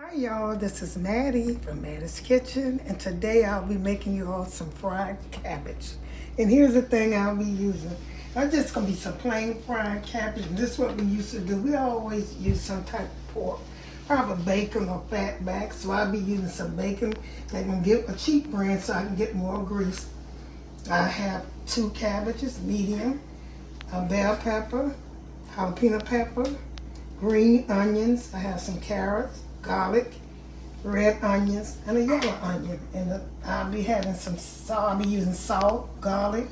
Hi y'all, this is Mattie from Mattie's Kitchen, and today I'll be making you all some fried cabbage. And here's the thing I'll be using. I'm just going to be some plain fried cabbage, and this is what we used to do. We always use some type of pork, probably bacon or fat back, so I'll be using some bacon. I can get a cheap brand so I can get more grease. I have 2 cabbages, medium, a bell pepper, jalapeno pepper, green onions. I have some carrots, garlic, red onions, and a yellow onion. And I'll be having some salt. I'll be using salt, garlic,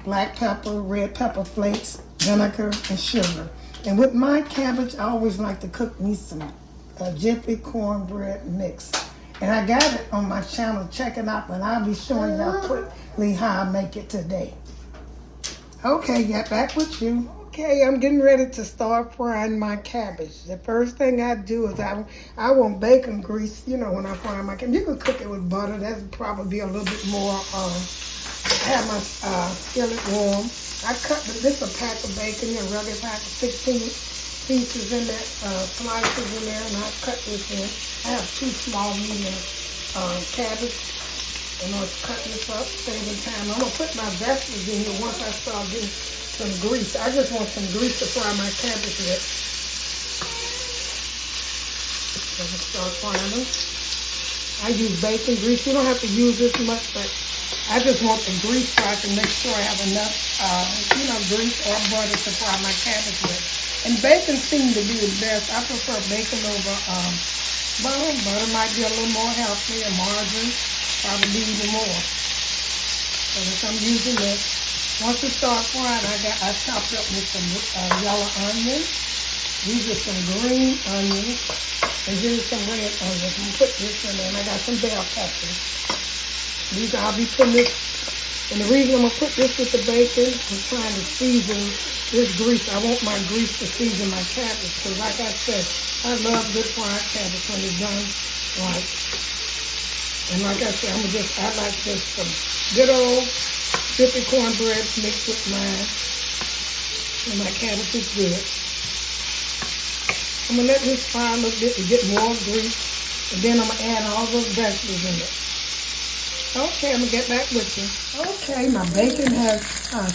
black pepper, red pepper flakes, vinegar, and sugar. And with my cabbage, I always like to cook me some jiffy cornbread mix. And I got it on my channel. Check it out, but I'll be showing y'all quickly how I make it today. Okay, get back with you. Okay, I'm getting ready to start frying my cabbage. The first thing I do is I want bacon grease, you know, when I fry my cabbage. You can cook it with butter. That would probably be a little bit more, have my skillet warm. I cut this a pack of bacon, a regular pack of 16 pieces in that, slices in there, and I cut this in. I have 2 small medium cabbage. And I'm cutting this up, saving time. I'm going to put my veggies in here once I start getting some grease. I just want some grease to fry my cabbage with. So I'm going to start frying them. I use bacon grease. You don't have to use this much, but I just want the grease so I can make sure I have enough, grease or butter to fry my cabbage with. And bacon seems to be the best. I prefer bacon over butter. Butter might be a little more healthy, and margarine probably even more. So if I'm using this, once it starts frying, I chopped up with some yellow onions. These are some green onions, and here's some red onions. I'm gonna put this in there, and I got some bell peppers. I'll be putting this, and the reason I'm gonna put this with the bacon, I'm trying to season this grease. I want my grease to season my cabbage, because like I said, I love good fried cabbage when it's done right. And like I said, I like just some good old jiffy cornbread mixed with mine. And my cabbage is good. I'm going to let this fry a little bit to get more grease. And then I'm going to add all those vegetables in it. Okay, I'm going to get back with you. Okay, my bacon has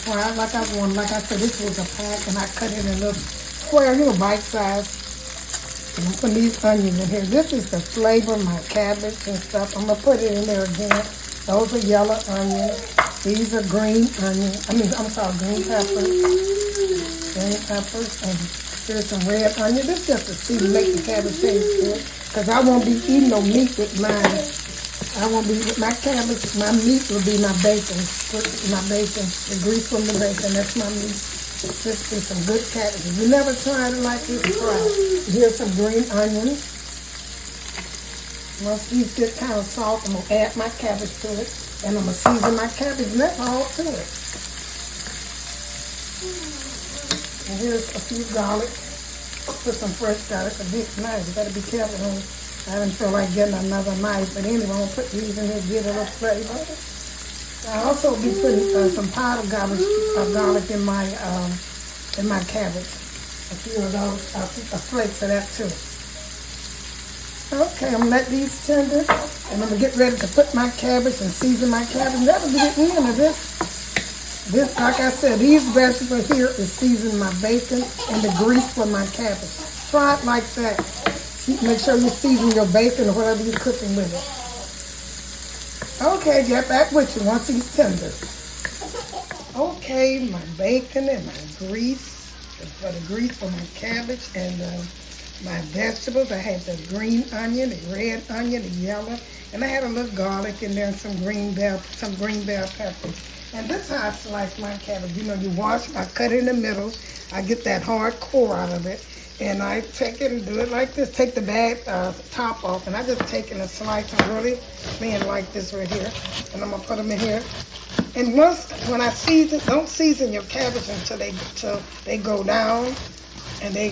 fried like I wanted. Like I said, this was a pack, and I cut it in little square, bite size. And I'm putting these onions in here. This is to flavor my cabbage and stuff. I'm going to put it in there again. Those are yellow onions. These are green onions. Green peppers. Green peppers. And here's some red onion. This is just to see make the cabbage taste good. Because I won't be eating no meat with mine. I won't be with my cabbage. My meat will be my bacon. My bacon. The grease from the bacon. That's my meat. This is some good cabbage. If you never tried it like this, try it. Here's some green onions. Once these get kind of soft, I'm going to add my cabbage to it. And I'm going to season my cabbage, and that's all to it. And here's a few garlic. Put some fresh garlic. A big knife. You got to be careful. I didn't feel like getting another knife. But anyway, I'm going to put these in here to get a little flavor. I'll also be putting some powdered garlic in my cabbage. A few of those, flakes of that too. Okay, I'm gonna let these tender, and I'm gonna get ready to put my cabbage and season my cabbage. That'll be the end of this. Like I said, these vegetables here is seasoning my bacon and the grease for my cabbage. Try it like that. Make sure you season your bacon or whatever you're cooking with it. Okay, get back with you once he's tender. Okay, my bacon and my grease, for the grease for my cabbage and my vegetables. I had the green onion, the red onion, the yellow, and I had a little garlic in there and some green bell peppers. And this is how I slice my cabbage. You I cut it in the middle. I get that hard core out of it. And I take it and do it like this. Take the bag top off, and I just take it and slice them really thin like this right here. And I'm gonna put them in here. And when I season, don't season your cabbage until they go down, and they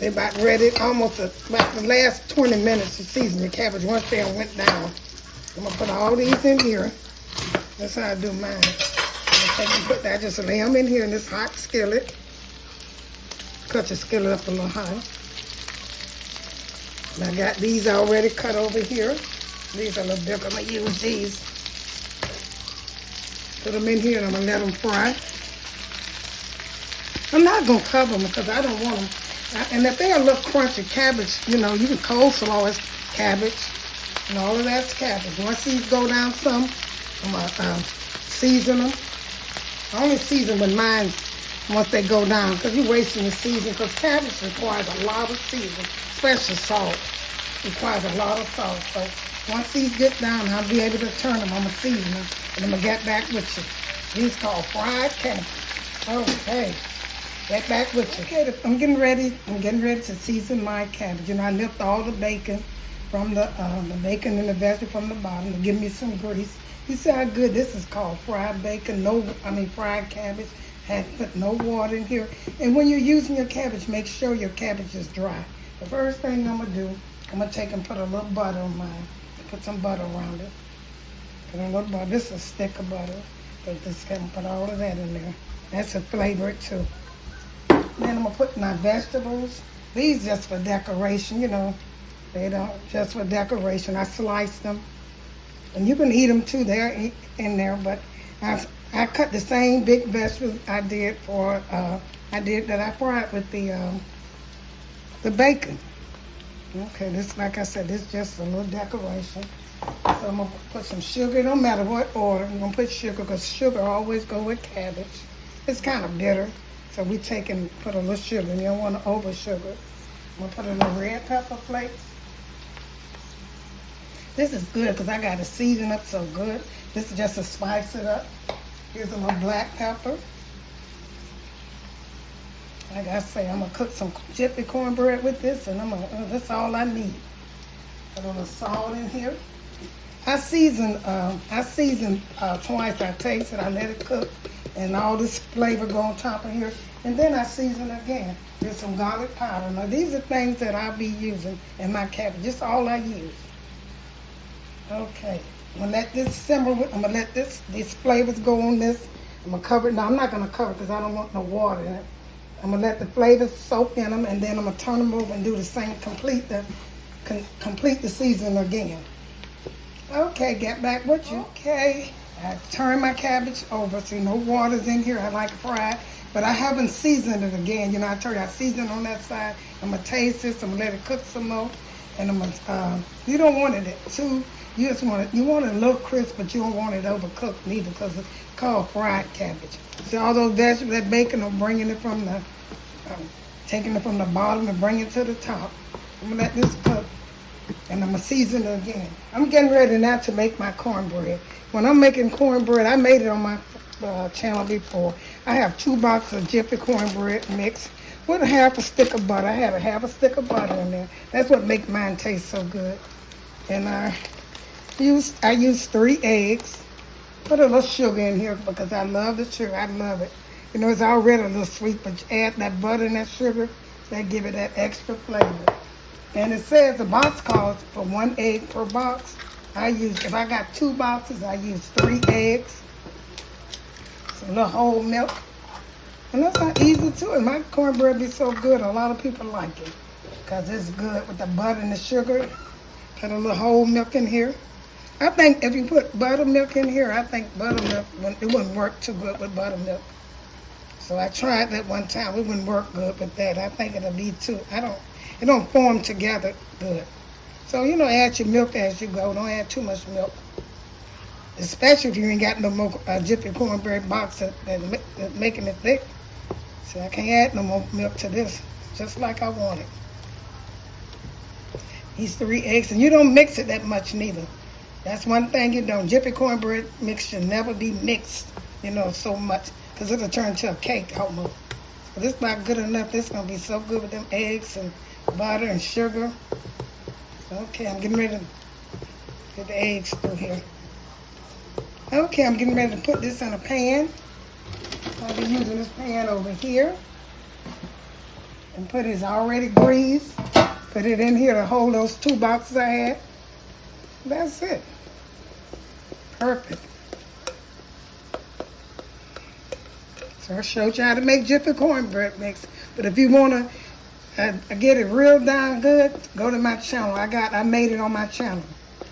about ready. Almost about the last 20 minutes to season your cabbage. Once they went down, I'm gonna put all these in here. That's how I do mine. I just lay them in here in this hot skillet. Cut your skillet up a little high. And I got these already cut over here. These are a little bigger. I'm going to use these. Put them in here and I'm going to let them fry. I'm not going to cover them because I don't want them. And if they're a little crunchy, cabbage, you know, you can coleslaw is cabbage. And all of that's cabbage. Once these go down some, I'm going to season them. I only season with mine once they go down because you're wasting the season because cabbage requires a lot of season, especially salt. Requires a lot of salt. So once these get down, I'll be able to turn them. I'm going to season them and I'm going to get back with you. These called fried cabbage. Okay. Get back with you. Okay, I'm getting ready to season my cabbage. You know, I lift all the bacon from the bacon and the vegetable from the bottom to give me some grease. You see how good this is called fried bacon, fried cabbage. Had put no water in here. And when you're using your cabbage, make sure your cabbage is dry. The first thing I'm gonna do, I'm gonna take and put a little butter on mine. Put some butter around it. Put a little butter. This is a stick of butter. Put all of that in there. That's a flavor too. Then I'm gonna put my vegetables. These just for decoration, you know. They don't just for decoration. I slice them. And you can eat them too. They're in there, but I cut the same big vegetables I did that I fried with the bacon. Okay, this, like I said, this is just a little decoration. So I'm gonna put some sugar. It don't matter what order. I'm gonna put sugar because sugar always go with cabbage. It's kind of bitter, so we take and put a little sugar. And you don't want to over sugar. I'm gonna put a little red pepper flakes. This is good because I got to season up so good. This is just to spice it up. Here's a little black pepper. Like I say, I'm gonna cook some jiffy cornbread with this, and that's all I need. Put a little salt in here. I season twice. I taste it, I let it cook, and all this flavor go on top of here, and then I season again. There's some garlic powder. Now these are things that I'll be using in my cabbage. Just all I use. Okay, I'm gonna let this simmer. I'm gonna let these flavors go on this. I'm gonna cover it. Now I'm not gonna cover it because I don't want no water in it. I'm gonna let the flavors soak in them, and then I'm gonna turn them over and do the same. Complete the season again. Okay, get back with you. Okay, I turn my cabbage over. See, no water's in here. I like it fried, but I haven't seasoned it again. You know, I told you I seasoned on that side. I'm gonna taste this. I'm gonna let it cook some more, and I'm gonna. You don't want it too. You want it a little crisp, but you don't want it overcooked neither because it's called fried cabbage. So all those vegetables, that bacon, I'm bringing it from the, taking it from the bottom and bringing it to the top. I'm gonna let this cook, and I'm gonna season it again. I'm getting ready now to make my cornbread. When I'm making cornbread, I made it on my channel before. I have 2 boxes of jiffy cornbread mix with a half a stick of butter. I had a half a stick of butter in there. That's what makes mine taste so good. And I use 3 eggs. Put a little sugar in here because I love the sugar. I love it. You know, it's already a little sweet, but you add that butter and that sugar, that give it that extra flavor. And it says the box calls for 1 egg per box. If I got 2 boxes, I use 3 eggs. Some little whole milk. And that's how easy too. And my cornbread be so good, a lot of people like it because it's good with the butter and the sugar. Put a little whole milk in here. I think if you put buttermilk in here, I think buttermilk, it wouldn't work too good with buttermilk. So I tried that one time. It wouldn't work good with that. I think it'll be too, it don't form together good. So, you know, add your milk as you go. Don't add too much milk. Especially if you ain't got no more jiffy cornbread box that's making it thick. So I can't add no more milk to this, just like I want it. These 3 eggs, and you don't mix it that much neither. That's one thing you don't. Jiffy cornbread mix should never be mixed, you know, so much, because it'll turn into a cake almost. But it's not good enough. This is going to be so good with them eggs and butter and sugar. Okay, I'm getting ready to get the eggs through here. Okay, I'm getting ready to put this in a pan. I'll be using this pan over here. And put it already greased. Put it in here to hold those 2 boxes I had. That's it. Perfect. So I showed you how to make jiffy cornbread mix. But if you want to I get it real down good, go to my channel. I made it on my channel.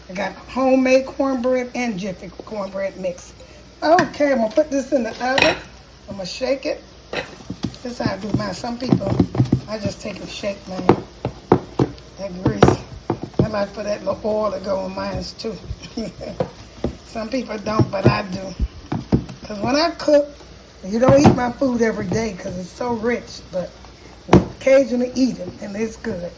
I got homemade cornbread and jiffy cornbread mix. Okay, I'm gonna put this in the oven. I'm gonna shake it. This is how I do mine. Some people, I just take and shake mine. That grease. I like for that little oil to go in mine too. Some people don't, but I do. Because when I cook, you don't eat my food every day because it's so rich, but occasionally eat it, and it's good.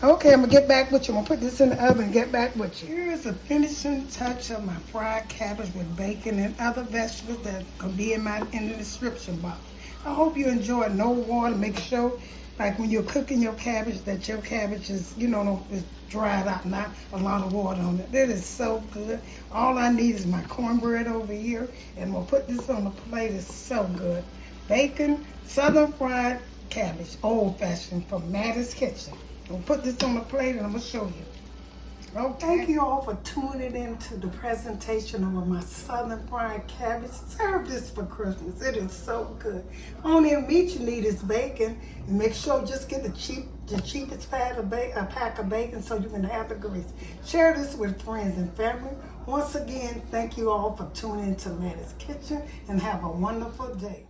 Okay, I'm going to get back with you. I'm going to put this in the oven and get back with you. Here's the finishing touch of my fried cabbage with bacon and other vegetables that's going to be in the description box. I hope you enjoy. No water. Make sure, like when you're cooking your cabbage, that your cabbage is, is dried out, not a lot of water on it. That is so good. All I need is my cornbread over here, and we'll put this on the plate. It's so good. Bacon, southern fried cabbage, old-fashioned from Mattie's Kitchen. We'll put this on the plate, and I'm going to show you. Okay. Thank you all for tuning in to the presentation of my southern fried cabbage. Serve this for Christmas. It is so good. Only meat you need is bacon. And make sure just get the cheapest pack of bacon so you can have the grease. Share this with friends and family. Once again, thank you all for tuning in to Mattie's Kitchen, and have a wonderful day.